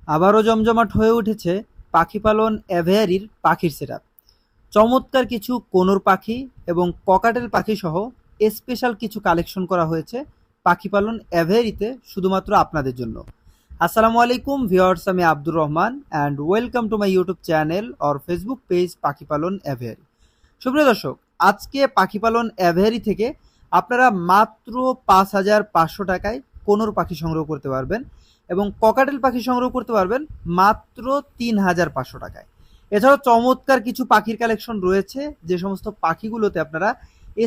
আবারও জমজমাট হয়ে উঠেছে পাখি পালন অ্যাভিয়ারির পাখির সেটআপ। চমৎকার কিছু কোনোর পাখি এবং ককাটেল পাখি সহ স্পেশাল কিছু কালেকশন করা হয়েছে পাখি পালন অ্যাভিয়ারিতে শুধুমাত্র আপনাদের জন্য। আসসালামু আলাইকুম ভিউয়ার্স, আমি Abdur Rahman and welcome to my YouTube channel or Facebook page পাখি পালন অ্যাভিয়ারি। সুপ্রিয় দর্শক, আজকে পাখি পালন অ্যাভিয়ারি থেকে আপনারা মাত্র ৫,৫০০ টাকায় কোনোর পাখি সংগ্রহ করতে পারবেন এবং ককাটেল পাখি সংগ্রহ করতে পারবেন মাত্র ৩,৫০০ টাকায়। এছাড়াও চমৎকার কিছু পাখির কালেকশন রয়েছে, যে সমস্ত পাখিগুলোতে আপনারা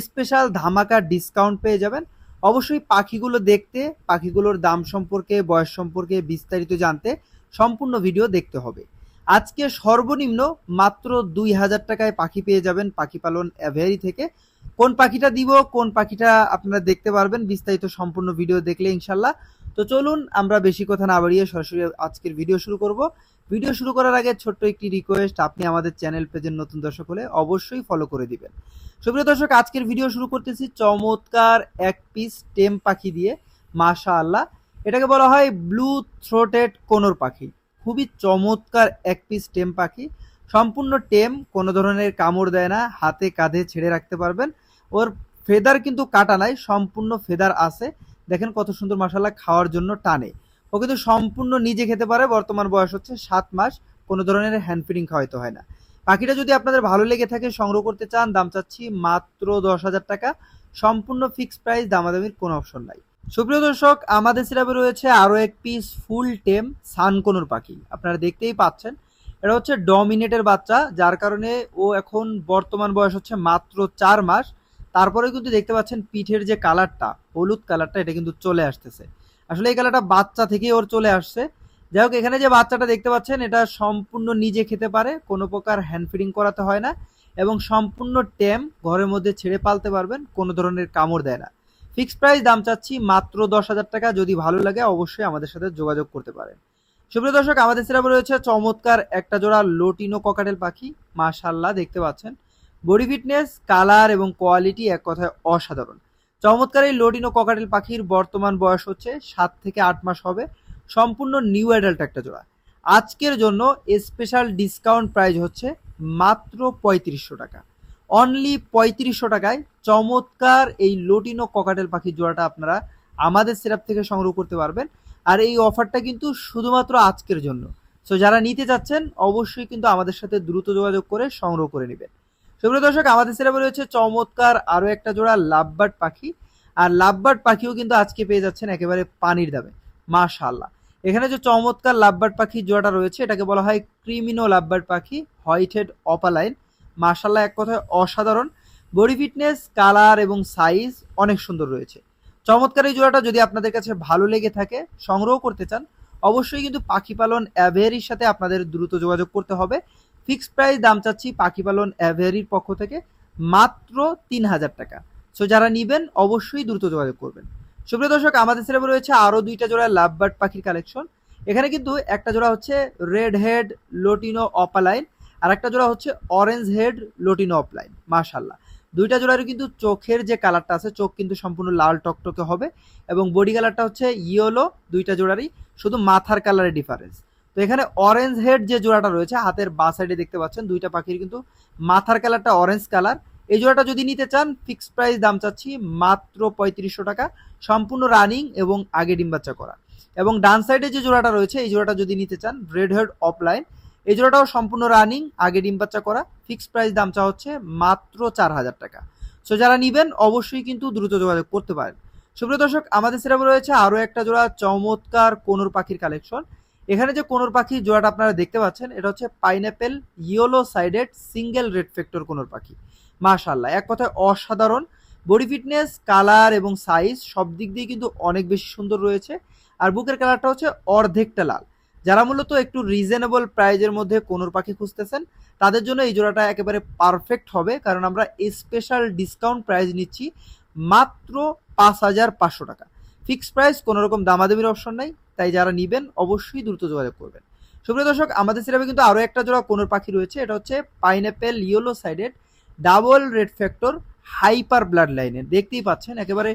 স্পেশাল ধামাকা ডিসকাউন্ট পেয়ে যাবেন। অবশ্যই পাখিগুলো দেখতে, পাখিগুলোর দাম সম্পর্কে, বয়স সম্পর্কে বিস্তারিত জানতে সম্পূর্ণ ভিডিও দেখতে হবে। আজকে সর্বনিম্ন মাত্র ২,০০০ টাকায় পাখি পেয়ে যাবেন পাখি পালন অ্যাভিয়ারি থেকে। কোন পাখিটা দিব, কোন পাখিটা আপনারা দেখতে পারবেন বিস্তারিত সম্পূর্ণ ভিডিও দেখলে ইনশাল্লাহ। তো চলুন আমরা বেশি কথা না বাড়িয়ে সরাসরি আজকের ভিডিও শুরু করব। ভিডিও শুরু করার আগে ছোট্ট একটি রিকোয়েস্ট, আপনি আমাদের চ্যানেল পেজের নতুন দর্শক হলে অবশ্যই ফলো করে দিবেন। সুপ্রিয় দর্শক, আজকের ভিডিও শুরু করতেছি চমৎকার এক পিস টেম পাখি দিয়ে। মাশাআল্লাহ, এটাকে বলা হয় ব্লু থ্রোটেড কোনোর পাখি। খুবই চমৎকার এক পিস টেম পাখি, সম্পূর্ণ টেম, কোনো ধরনের কামড় দেয় না, হাতে কাঁধে ছেড়ে রাখতে পারবেন। ওর ফেদার কিন্তু কাটা নাই, সম্পূর্ণ ফেদার আছে। দেখেন কত সুন্দর, মাশাআল্লাহ, খাওয়ার জন্য টানে। ও কিন্তু সম্পূর্ণ নিজে খেতে পারে। বর্তমান বয়স হচ্ছে ৭ মাস, কোনো ধরনের হ্যান্ড ফিডিং খাওয়াইতে হয় না। পাখিটা যদি আপনাদের ভালো লেগে থাকে, সংগ্রহ করতে চান, দাম চাচ্ছি মাত্র ১০,০০০ টাকা, সম্পূর্ণ ফিক্সড প্রাইস, দামাদামির কোনো অপশন নাই। সুপ্রিয় দর্শক, আমাদের সিরাপে রয়েছে আরও এক পিস ফুল টেম সানকোনোর পাখি। আপনারা দেখতেই পাচ্ছেন, এটা হচ্ছে ডমিনেটের বাচ্চা, যার কারণে ও এখন বর্তমান বয়স হচ্ছে মাত্র ৪ মাস। তারপরে কিন্তু দেখতে পাচ্ছেন পিঠের যে কালারটা, হলুদ কালারটা, এটা কিন্তু চলে আসতেছে। আসলে এই কালারটা বাচ্চা থেকেই ওর চলে আসছে। যাই হোক, এখানে যে বাচ্চাটা দেখতে পাচ্ছেন, এটা সম্পূর্ণ নিজে খেতে পারে, কোনো প্রকার হ্যান্ড ফিডিং করাতে হয় না এবং সম্পূর্ণ টেম, ঘরের মধ্যে ছেড়ে পালতে পারবেন, কোনো ধরনের কামড় দেয় না। ফিক্সড প্রাইস, দাম চাচ্ছি মাত্র ১০,০০০ টাকা। যদি ভালো লাগে অবশ্যই আমাদের সাথে যোগাযোগ করতে পারেন। সুপ্রিয় দর্শক, আমাদের সিরাপে রয়েছে চমৎকার একটা জোড়া লোটিনো ককাটেল পাখি। মাশাআল্লাহ, দেখতে পাচ্ছেন বডি ফিটনেস, কালার এবং কোয়ালিটি এক কথায় অসাধারণ। চমৎকার এই লোটিনো ককাটেল পাখির বর্তমান বয়স হচ্ছে ৭ থেকে ৮ মাস হবে। সম্পূর্ণ নিউ অ্যাডাল্ট একটা জোড়া। আজকের জন্য স্পেশাল ডিসকাউন্ট প্রাইস হচ্ছে মাত্র ৩৫০০ টাকা। অনলি ৩৫০০ টাকায় চমৎকার এই লোটিনো ককাটেল পাখির জোড়াটা আপনারা আমাদের সিরাপ থেকে সংগ্রহ করতে পারবেন। আর এই অফারটা কিন্তু শুধুমাত্র আজকের জন্য। সো যারা নিতে চাচ্ছেন অবশ্যই কিন্তু আমাদের সাথে দ্রুত যোগাযোগ করে সংগ্রহ করে নেবেন। সুপ্রিয় দর্শক, আমাদের সিরাপে রয়েছে চমৎকার আরও একটা জোড়া লাভবার্ড পাখি। আর লাভবার্ড পাখিও কিন্তু আজকে পেয়ে যাচ্ছেন একেবারে পানির দামে। মাশাআল্লাহ, এখানে যে চমৎকার লাভবার্ড পাখির জোড়াটা রয়েছে, এটাকে বলা হয় ক্রিমিনো লাভবার্ড পাখি, হোয়াইট হেড অপালাইন। মাশাআল্লাহ, এক কথায় অসাধারণ। বডি ফিটনেস, কালার এবং সাইজ অনেক সুন্দর রয়েছে। চমৎকার এই জোড়াটা যদি আপনাদের কাছে ভালো লেগে থাকে, সংগ্রহ করতে চান, অবশ্যই কিন্তু পাখি পালন অ্যাভিয়ারির সাথে আপনাদের দ্রুত যোগাযোগ করতে হবে। ফিক্সড প্রাইস, দাম চাচ্ছি পাখি পালন অ্যাভিয়ারির পক্ষ থেকে মাত্র ৩,০০০ টাকা। সো যারা নিবেন অবশ্যই দ্রুত যোগাযোগ করবেন। সুপ্রিয় দর্শক, আমাদের সিরাপে রয়েছে আরও ২টা জোড়া লাভবার্ড পাখির কালেকশন। এখানে কিন্তু একটা জোড়া হচ্ছে রেড হেড লোটিনো অপালাইন, আর একটা জোড়া হচ্ছে অরেঞ্জ হেড লোটিনো অপলাইন। মাশাআল্লাহ, দুইটা জোড়ারই কিন্তু চোখের যে কালারটা আছে, চোখ কিন্তু সম্পূর্ণ লাল টকটকে হবে এবং বডি কালারটা হচ্ছে ইয়েলো। দুইটা জোড়ারই, শুধু মাথার কালারের ডিফারেন্স। তো এখানে অরেঞ্জ হেড যে জোড়াটা রয়েছে, হাতের বাঁ সাইডে দেখতে পাচ্ছেন দুইটা পাখির কিন্তু মাথার কালারটা অরেঞ্জ কালার। এই জোড়াটা যদি নিতে চান, ফিক্সড প্রাইস, দাম চাচ্ছি মাত্র ৩৫০০ টাকা, সম্পূর্ণ রানিং এবং আগে ডিম বাচ্চা করা। এবং ডান সাইডে যে জোড়াটা রয়েছে, এই জোড়াটা যদি নিতে চান, রেড হেড অফলাইন, এই জোড়াটাও সম্পূর্ণ রানিং, আগে ডিম বাচ্চা করা। ফিক্সড প্রাইস, দাম চা হচ্ছে মাত্র ৪,০০০ টাকা। সো যারা নিবেন অবশ্যই কিন্তু দ্রুত যোগাযোগ করতে পারেন। সুপ্রিয় দর্শক, আমাদের সিরাপে রয়েছে আরও একটা জোড়া চমৎকার কোনোর পাখির কালেকশন। এখানে যে কোনোর পাখির জোড়াটা আপনারা দেখতে পাচ্ছেন, এটা হচ্ছে pineapple yellow sided single red factor conure পাখি। মাশাআল্লাহ, এক কথায় অসাধারণ। বডি ফিটনেস, কালার এবং সাইজ সব দিক দিয়ে কিন্তু অনেক বেশি সুন্দর রয়েছে। আর বুকের কালারটা হচ্ছে অর্ধেকটা লাল। যারা মূলত একটু রিজনেবল প্রাইজের মধ্যে কোনোর পাখি খুঁজতেছেন, তাদের জন্য এই জোড়াটা একেবারে পারফেক্ট হবে, কারণ আমরা স্পেশাল ডিসকাউন্ট প্রাইস নিচ্ছি মাত্র ৫,৫০০ টাকা। ফিক্সড প্রাইস, কোনো রকম দামাদামির অপশন নাই। তাই যারা নিবেন অবশ্যই দ্রুত যোগাযোগ করবেন। সুপ্রিয় দর্শক, আমাদের সিরাপে কিন্তু আরও একটা জোড়া কোনোর পাখি রয়েছে। এটা হচ্ছে pineapple yellow sided double red factor hyper blood লাইনের। দেখতেই পাচ্ছেন একেবারে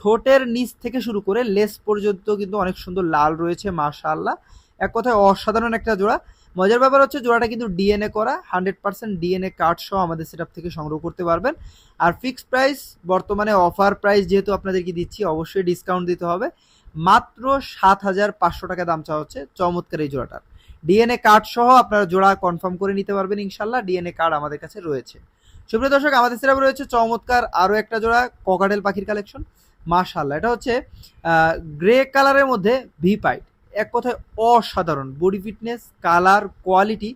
ঠোঁটের নিচ থেকে শুরু করে লেস পর্যন্ত কিন্তু অনেক সুন্দর লাল রয়েছে। মাশাআল্লাহ, এক কথায় অসাধারণ একটা জোড়া। মজার ব্যাপার হচ্ছে জোড়াটা কিন্তু ডিএনএ করা, 100% ডিএনএ কার্ড সহ আমাদের সেটআপ থেকে সংগ্রহ করতে পারবেন। আর ফিক্সড প্রাইস বর্তমানে অফার প্রাইস যেহেতু আপনাদেরকে দিচ্ছি, অবশ্যই ডিসকাউন্ট দিতে হবে। মাত্র 7,500 টাকা দাম চাওয়া হচ্ছে চমৎকার এই জোড়াটার। ডিএনএ কার্ড সহ আপনারা জোড়া কনফার্ম করে নিতে পারবেন ইনশাল্লাহ, ডিএনএ কার্ড আমাদের কাছে রয়েছে। সুপ্রিয় দর্শক, আমাদের সেটআপে রয়েছে চমৎকার আরও একটা জোড়া ককাটেল পাখির কালেকশন। মাশাআল্লাহ, এটা হচ্ছে গ্রে কালারের মধ্যে ভি পাইট। এক কথায় অসাধারণ বডি ফিটনেস, কালার, কোয়ালিটি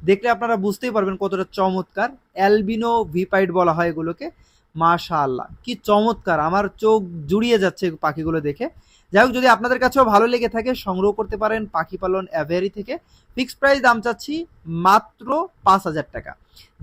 দেখলে আপনারা বুঝতেই পারবেন কতটা চমৎকার। অ্যালবিনো ভি পাইট বলা হয় এগুলোকে। মাশাআল্লাহ, কি চমৎকার, আমার চোখ জুড়িয়ে যাচ্ছে পাখিগুলো দেখে। যাই হোক, যদি আপনাদের কাছেও ভালো লেগে থাকে সংগ্রহ করতে পারেন পাখি পালন অ্যাভেরি থেকে। ফিক্সড প্রাইস দাম চাচ্ছি মাত্র 5,000 টাকা।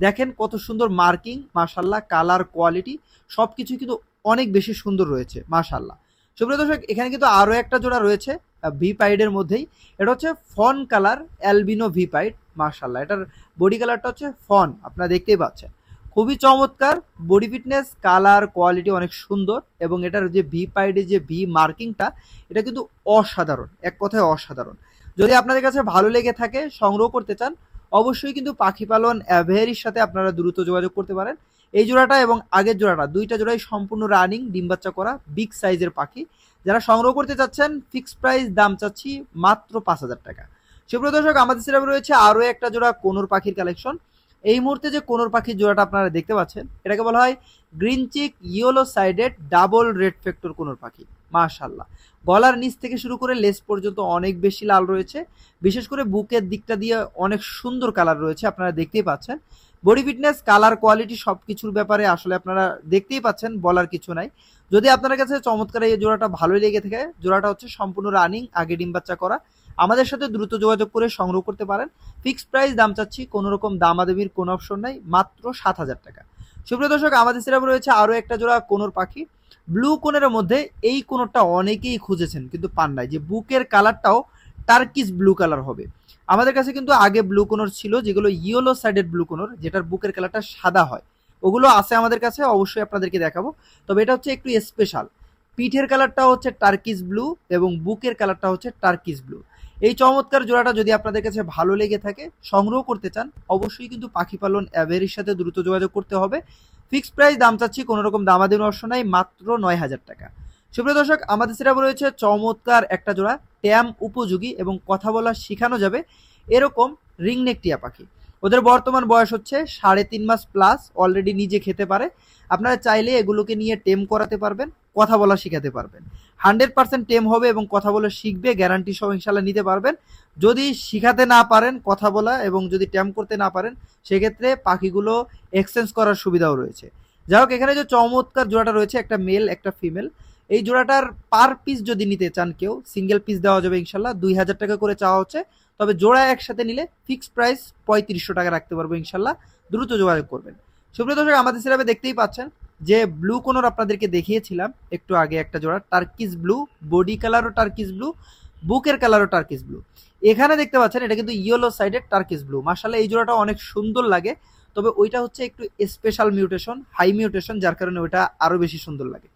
দেখেন কত সুন্দর মার্কিং, মাশাআল্লাহ, কালার, কোয়ালিটি সব কিছু কিন্তু অনেক বেশি সুন্দর রয়েছে মাশাআল্লাহ। সুপ্রিয় দর্শক, এখানে কিন্তু আরও একটা জোড়া রয়েছে ভি পাইডের মধ্যেই। এটা হচ্ছে fawn colour albino V pied. মাশাআল্লাহ, এটার বডি কালারটা হচ্ছে ফন, আপনারা দেখতেই পাচ্ছেন। খুবই চমৎকার বডি ফিটনেস, কালার, কোয়ালিটি অনেক সুন্দর, এবং এটার যে ভি পাইডের যে ভি মার্কিংটা এটা কিন্তু অসাধারণ, এক কথায় অসাধারণ। যদি আপনাদের কাছে ভালো লেগে থাকে সংগ্রহ করতে চান, অবশ্যই কিন্তু পাখি পালন অ্যাভেরির সাথে আপনারা দ্রুত যোগাযোগ করতে পারেন। এই জোড়াটা এবং আগের জোড়াটা, দুইটা জোড়াই সম্পূর্ণ রানিং, ডিম বাচ্চা করা, বিগ সাইজের পাখি। যারা সংগ্রহ করতে চাচ্ছেন ফিক্সড প্রাইস দাম চাচ্ছি মাত্র 5,000 টাকা। সুপ্রিয় দর্শক, আমাদের সেটআপে রয়েছে আরও একটা জোড়া কোনোর পাখির কালেকশন। এই মুহূর্তে যে কোনোর পাখির জোড়াটা আপনারা দেখতে পাচ্ছেন এটাকে বলা হয় green cheek yellow sided double red factor conure পাখি। মাশাআল্লাহ, গলার নিচ থেকে শুরু করে লেস পর্যন্ত অনেক বেশি লাল রয়েছে, বিশেষ করে বুকের দিকটা দিয়ে অনেক সুন্দর কালার রয়েছে, আপনারা দেখতেই পাচ্ছেন। বডি ফিটনেস, কালার, কোয়ালিটি সব কিছুর ব্যাপারে আসলে আপনারা দেখতেই পাচ্ছেন, বলার কিছু নাই। যদি আপনার কাছে চমৎকার এই জোড়াটা ভালোই লেগে থাকে, জোড়াটা হচ্ছে সম্পূর্ণ রানিং, আগে ডিম বাচ্চা করা, আমাদের সাথে দ্রুত যোগাযোগ করে সংগ্রহ করতে পারেন। ফিক্সড প্রাইস দাম চাচ্ছি, কোনো রকম দামাদামির কোনো অপশন নাই, মাত্র 7,000 টাকা। সুপ্রিয় দর্শক, আমাদের সেটআপে রয়েছে আরও একটা জোড়া কোনোর পাখি। ব্লু কোনের মধ্যে এই কোনোরটা অনেকেই খুঁজেছেন কিন্তু পান নাই, যে বুকের কালারটাও টার্কিস ব্লু কালার হবে। আমাদের কাছে কিন্তু আগে ব্লু কোনোর ছিল যেগুলো ইয়েলো সাইডেড ব্লু কোনোর, যেটার বুকের কালারটা সাদা হয়, ওগুলো আছে আমাদের কাছে, অবশ্যই আপনাদেরকে দেখাবো। তবে এটা হচ্ছে একটু স্পেশাল, পিঠের কালারটা হচ্ছে টার্কিস ব্লু এবং বুকের কালারটা হচ্ছে টার্কিস ব্লু। এই চমৎকার জোড়াটা যদি আপনাদের কাছে ভালো লেগে থাকে সংগ্রহ করতে চান, অবশ্যই কিন্তু পাখি পালন অ্যাভেরির সাথে দ্রুত যোগাযোগ করতে হবে। ফিক্সড প্রাইস দাম চাচ্ছি, কোনো রকম দামাদামি অপশন নাই, মাত্র 9,000 টাকা। সুপ্রিয় দর্শক, আমাদের সেটআপে রয়েছে চমৎকার একটা জোড়া ট্যাম উপযোগী এবং কথা বলা শেখানো যাবে এরকম রিংনেক টিয়া পাখি। ওদের বর্তমান বয়স হচ্ছে 3.5 মাস প্লাস, অলরেডি নিজে খেতে পারে। আপনারা চাইলে এগুলোকে নিয়ে টেম করাতে পারবেন, কথা বলা শেখাতে পারবেন। 100% টেম হবে এবং কথা বলা শিখবে, গ্যারান্টি সহ ইনশাল্লাহ নিতে পারবেন। যদি শিখাতে না পারেন কথা বলা এবং যদি টেম করতে না পারেন, সেক্ষেত্রে পাখিগুলো এক্সচেঞ্জ করার সুবিধাও রয়েছে। যাই হোক, এখানে যে চমৎকার জোড়াটা রয়েছে, একটা মেল একটা ফিমেল, এই জোড়াটার পার পিস যদি নিতে চান কেউ, সিঙ্গেল পিস দেওয়া যাবে ইনশাল্লাহ, 2,000 টাকা করে চাওয়া হচ্ছে। তবে জোড়া একসাথে নিলে ফিক্সড প্রাইস 3500 টাকা রাখতে পারবো ইনশাল্লাহ, দ্রুত যোগাযোগ করবেন। সুপ্রিয় দর্শক, আমাদের সেটআপে দেখতেই পাচ্ছেন যে ব্লু কোনোর আপনাদেরকে দেখিয়েছিলাম একটু আগে, একটা জোড়া টার্কিস ব্লু, বডি কালারও টার্কিস ব্লু, বুকের কালারও টার্কিস ব্লু। এখানে দেখতে পাচ্ছেন এটা কিন্তু ইয়েলো সাইডের টার্কিস ব্লু। মাশাআল্লাহ, এই জোড়াটা অনেক সুন্দর লাগে, তবে ওইটা হচ্ছে একটু স্পেশাল মিউটেশন, হাই মিউটেশন, যার কারণে ওইটা আরও বেশি সুন্দর লাগে।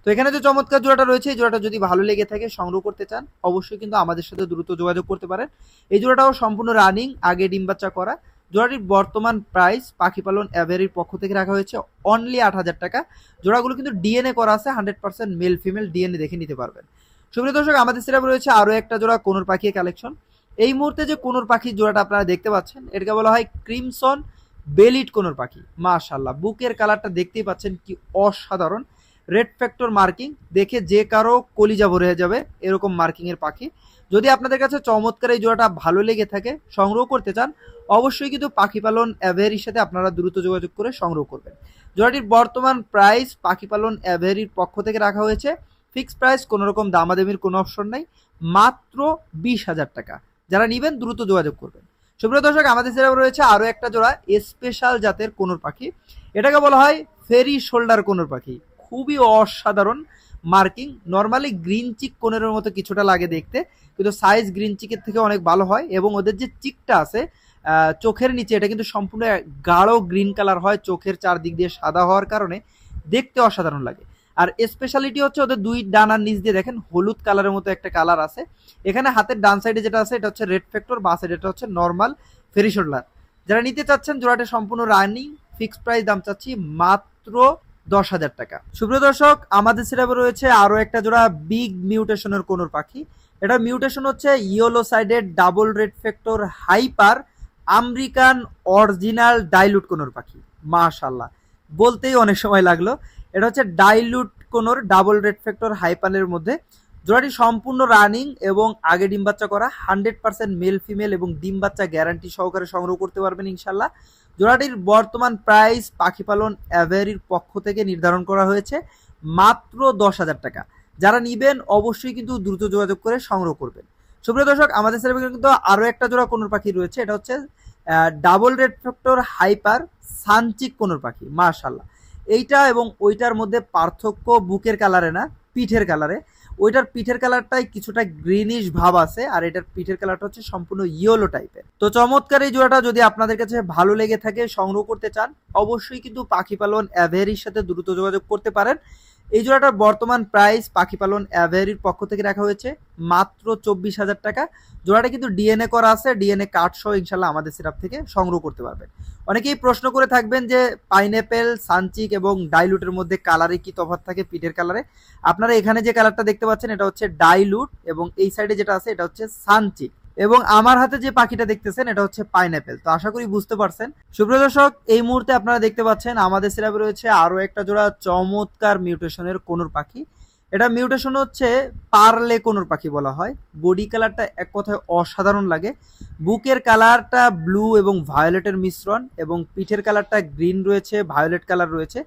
তো এখানে যে চমৎকার জোড়াটা রয়েছে, এই জোড়াটা যদি ভালো লেগে থাকে সংগ্রহ করতে চান, অবশ্যই কিন্তু আমাদের সাথে দ্রুত যোগাযোগ করতে পারেন। এই জোড়াটাও সম্পূর্ণ রানিং, আগে ডিম বাচ্চা করা। জোড়াটির বর্তমান প্রাইস পাখি পালন অ্যাভেরির পক্ষ থেকে রাখা হয়েছে অনলি 8,000 টাকা। জোড়াগুলো কিন্তু ডিএনএ করা আছে, 100% মেল ফিমেল, ডিএনএ দেখে নিতে পারবেন। সুপ্রিয় দর্শক, আমাদের সেটআপে রয়েছে আরও একটা জোড়া কোনোর পাখি কালেকশন। এই মুহূর্তে যে কোনোর পাখির জোড়াটা আপনারা দেখতে পাচ্ছেন এটাকে বলা হয় ক্রিমসন বেলিট কোনোর পাখি। মাশাআল্লাহ, বুকের কালারটা দেখতেই পাচ্ছেন কি অসাধারণ, রেড ফ্যাক্টর মার্কিং, দেখে যে কারো কলিজা ভরে যাবে এরকম মার্কিং এর পাখি। যদি আপনাদের কাছে চমৎকার এই জোড়াটা ভালো লেগে থাকে সংগ্রহ করতে চান, অবশ্যই কিন্তু পাখি পালন অ্যাভেরির সাথে আপনারা দ্রুত যোগাযোগ করে সংগ্রহ করবেন। জোড়াটির বর্তমান প্রাইস পাখি পালন অ্যাভেরির পক্ষ থেকে রাখা হয়েছে ফিক্সড প্রাইস, কোনো রকম দামাদামির কোনো অপশন নাই, মাত্র 20,000 টাকা। যারা নেবেন দ্রুত যোগাযোগ করবেন। সুপ্রিয় দর্শক, আমাদের সেটআপে রয়েছে আরও একটা জোড়া স্পেশাল জাতের কোনোর পাখি। এটাকে বলা হয় ফেরি শোল্ডার কোনোর পাখি। খুবই অসাধারণ মার্কিং, নর্মালি গ্রিন চিক কোনের মতো কিছুটা লাগে দেখতে, কিন্তু সাইজ গ্রিন চিকের থেকে অনেক ভালো হয়। এবং ওদের যে চিকটা আছে চোখের নিচে, এটা কিন্তু সম্পূর্ণ গাঢ় গ্রিন কালার হয়, চোখের চারদিক দিয়ে সাদা হওয়ার কারণে দেখতে অসাধারণ লাগে। আর স্পেশালিটি হচ্ছে ওদের দুই ডানার নিচ দিয়ে দেখেন হলুদ কালারের মতো একটা কালার আছে। এখানে হাতের ডান সাইডে যেটা আছে এটা হচ্ছে রেড ফ্যাক্টর, বা সাইডে এটা হচ্ছে নর্মাল ফেরি শোল্ডার। যারা নিতে চাচ্ছেন জোড়াটা সম্পূর্ণ রানিং, ফিক্সড প্রাইস দাম চাচ্ছি মাত্র 10,000 টাকা। সুপ্রিয় দর্শক, আমাদের সিরাপে রয়েছে আরো একটা জোড়া বিগ মিউটেশনের কোনোর পাখি। এটা মিউটেশন হচ্ছে yellow sided double red factor hyper American original dilute conure পাখি। মাশাআল্লাহ, বলতেই অনেক সময় লাগলো। এটা হচ্ছে dilute conure double red factor হাইপালের মধ্যে। জোড়াটি সম্পূর্ণ রানিং এবং আগে ডিম বাচ্চা করা, 100% মেল ফিমেল এবং ডিম বাচ্চা গ্যারান্টি সহকারে সংগ্রহ করতে পারবেন ইনশাল্লাহ। জোড়াটির বর্তমান প্রাইস পাখি পালন অ্যাভেরির পক্ষ থেকে নির্ধারণ করা হয়েছে মাত্র 10,000 টাকা। যারা নিবেন অবশ্যই কিন্তু দ্রুত যোগাযোগ করে সংগ্রহ করবেন। সুপ্রিয় দর্শক, আমাদের সেখানে কিন্তু আরো একটা জোড়া কোনোর পাখি রয়েছে। এটা হচ্ছে ডাবল রেড ফ্যাক্টর হাইপার সানচিক কোনোর পাখি। মাশাআল্লাহ, এইটা এবং ওইটার মধ্যে পার্থক্য বুকের কালারে না, পিঠের কালারে। ওইটার পিঠের কালারটাই কিছুটা গ্রিনিশ ভাব আছে, আর এটার পিঠের কালারটা হচ্ছে সম্পূর্ণ ইয়েলো টাইপের। তো চমৎকার এই জোড়াটা যদি আপনাদের কাছে ভালো লেগে থাকে, সংগ্রহ করতে চান, অবশ্যই কিন্তু পাখি পালন অ্যাভেরির সাথে দ্রুত যোগাযোগ করতে পারেন। এই জোড়াটার বর্তমান প্রাইস পাখি পালন অ্যাভেরির পক্ষ থেকে রাখা হয়েছে মাত্র 24,000 টাকা। জোড়াটা কিন্তু ডিএনএ করা আছে, ডিএনএ কার্ড সহ ইনশাল্লাহ আমাদের সিরাপ থেকে সংগ্রহ করতে পারবেন। অনেকেই প্রশ্ন করে থাকবেন যে পাইনঅ্যাপেল, সানচিক এবং ডাইলুটের মধ্যে কালারে কি তফাৎ থাকে পিঠের কালারে। আপনারা এখানে যে কালারটা দেখতে পাচ্ছেন এটা হচ্ছে ডাইলুট, এবং এই সাইডে যেটা আছে এটা হচ্ছে সানচিক, এবং আমার হাতে যে পাখিটা দেখতেছেন এটা হচ্ছে পাইনঅ্যাপেল। তো আশা করি বুঝতে পারছেন। সুপ্রিয় দর্শক, এই মুহূর্তে আপনারা দেখতে পাচ্ছেন আমাদের সিরাপে রয়েছে আরো একটা জোড়া চমৎকার মিউটেশনের কোনোর পাখি। এটা মিউটেশন হচ্ছে পার্লে কোনোর পাখি বলা হয়। বডি কালারটা এক কথায় অসাধারণ লাগে। বুকের কালারটা ব্লু এবং ভায়োলেটের মিশ্রণ, এবং পিঠের কালারটা গ্রিন রয়েছে, ভায়োলেট কালার রয়েছে।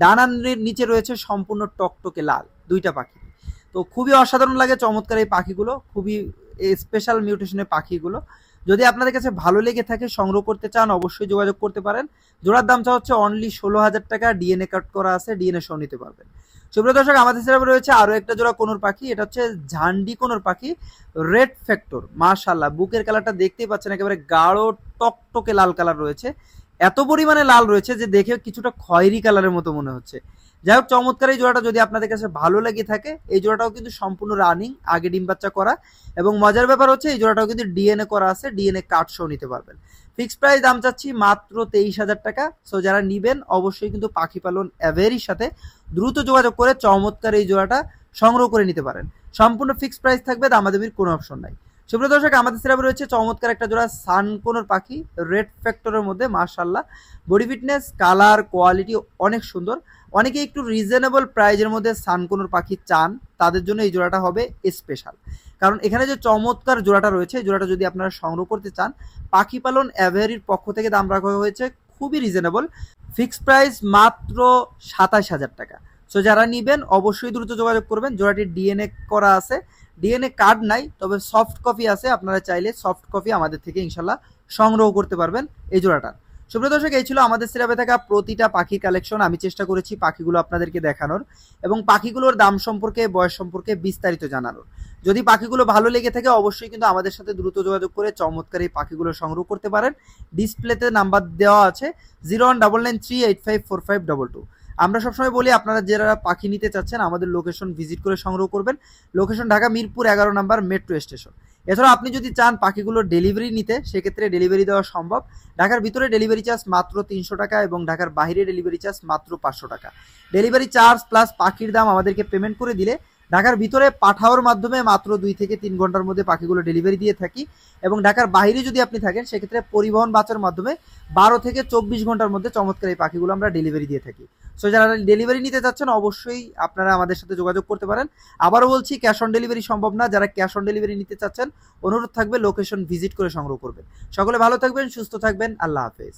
ডানার নিচে রয়েছে সম্পূর্ণ টকটকে লাল, দুইটা পাখি। তো খুবই অসাধারণ লাগে চমৎকার এই পাখিগুলো, খুবই স্পেশাল মিউটেশনের পাখিগুলো। যদি আপনাদের কাছে ভালো লেগে থাকে, সংগ্রহ করতে চান, অবশ্যই যোগাযোগ করতে পারেন। জোড়ার দামটা হচ্ছে অনলি 16,000 টাকা। ডিএনএ কাট করা আছে, ডিএনএ সহ নিতে পারবেন। সুপ্রিয় দর্শক, আমাদের সেরাপে রয়েছে আরো একটা জোড়া কোনোর পাখি। এটা হচ্ছে ঝান্ডি কোনোর পাখি রেড ফ্যাক্টর। মাশাআল্লাহ, বুকের কালারটা দেখতেই পাচ্ছেন একেবারে গাঢ় টকটকে লাল কালার রয়েছে। এত পরিমাণে লাল রয়েছে যে দেখে কিছুটা খয়েরি কালারের মতো মনে হচ্ছে। যাই হোক, চমৎকার এই জোড়াটা যদি আপনাদের কাছে ভালো লেগে থাকে, এই জোড়াটাও কিন্তু সম্পূর্ণ রানিং, আগে ডিম বাচ্চা করা, এবং মজার ব্যাপার হচ্ছে এই জোড়াটাও কিন্তু ডিএনএ করা আছে, ডিএনএ কার্ড সহ নিতে পারবেন। ফিক্সড প্রাইস দাম চাচ্ছি মাত্র 23,000 টাকা। সো যারা নিবেন অবশ্যই কিন্তু পাখি পালন অ্যাভেরির সাথে দ্রুত যোগাযোগ করে চমৎকার এই জোড়াটা সংগ্রহ করে নিতে পারেন। সম্পূর্ণ ফিক্সড প্রাইস থাকবে, দামাদামির কোনো অপশন নাই। সুপ্রিয় দর্শক, আমাদের সিরাপে রয়েছে চমৎকার একটা জোড়া সান কোনোর পাখি রেড ফ্যাক্টরের মধ্যে। মাশাআল্লাহ, বডি ফিটনেস, কালার, কোয়ালিটি অনেক সুন্দর। অনেকে একটু রিজনেবল প্রাইজের মধ্যে সান কোনোর পাখি চান, তাদের জন্য এই জোড়াটা হবে স্পেশাল। কারণ এখানে যে চমৎকার জোড়াটা রয়েছে, জোড়াটা যদি আপনারা সংগ্রহ করতে চান, পাখি পালন অ্যাভেরির পক্ষ থেকে দাম রাখা হয়েছে খুবই রিজনেবল। ফিক্সড প্রাইস মাত্র 27,000 টাকা। সো যারা নিবেন অবশ্যই দ্রুত যোগাযোগ করবেন। জোড়াটির ডিএনএ করা আছে, ডিএনএ কার্ড নাই, তবে সফট কপি আছে। আপনারা চাইলে সফট কপি আমাদের থেকে ইনশাল্লাহ সংগ্রহ করতে পারবেন এই জোড়াটা। সুপ্রিয় দর্শক, এই ছিল আমাদের সিরাপে থাকা প্রতিটা পাখির কালেকশন। আমি চেষ্টা করেছি পাখিগুলো আপনাদেরকে দেখানোর এবং পাখিগুলোর দাম সম্পর্কে, বয়স সম্পর্কে বিস্তারিত জানানোর। যদি পাখিগুলো ভালো লেগে থাকে অবশ্যই কিন্তু আমাদের সাথে দ্রুত যোগাযোগ করে চমৎকার এই পাখিগুলো সংগ্রহ করতে পারেন। ডিসপ্লেতে নাম্বার দেওয়া আছে 0199385452। আমরা সবসময় বলি আপনারা যারা পাখি নিতে চাচ্ছেন আমাদের লোকেশন ভিজিট করে সংগ্রহ করবেন। লোকেশন ঢাকা মিরপুর 11 নম্বর মেট্রো স্টেশন। এছাড়া আপনি যদি চান পাখিগুলোর ডেলিভারি নিতে, সেক্ষেত্রে ডেলিভারি দেওয়া সম্ভব। ঢাকার ভিতরে ডেলিভারি চার্জ মাত্র 300 টাকা এবং ঢাকার বাইরে ডেলিভারি চার্জ মাত্র 500 টাকা। ডেলিভারি চার্জ প্লাস পাখির দাম আমাদেরকে পেমেন্ট করে দিলে ঢাকার ভিতরে পাঠাওয়ার মাধ্যমে মাত্র 2 থেকে 3 ঘন্টার মধ্যে পাখিগুলো ডেলিভারি দিয়ে থাকি, এবং ঢাকার বাইরে যদি আপনি থাকেন সেক্ষেত্রে পরিবহন বাসের মাধ্যমে 12 থেকে 24 ঘন্টার মধ্যে চমৎকার এই পাখিগুলো আমরা ডেলিভারি দিয়ে থাকি। সো যারা ডেলিভারি নিতে চাচ্ছেন অবশ্যই আপনারা আমাদের সাথে যোগাযোগ করতে পারেন। আবারও বলছি, ক্যাশ অন ডেলিভারি সম্ভব না। যারা ক্যাশ অন ডেলিভারি নিতে চাচ্ছেন অনুরোধ থাকবে লোকেশন ভিজিট করে সংগ্রহ করবেন। সকলে ভালো থাকবেন, সুস্থ থাকবেন, আল্লাহ হাফেজ।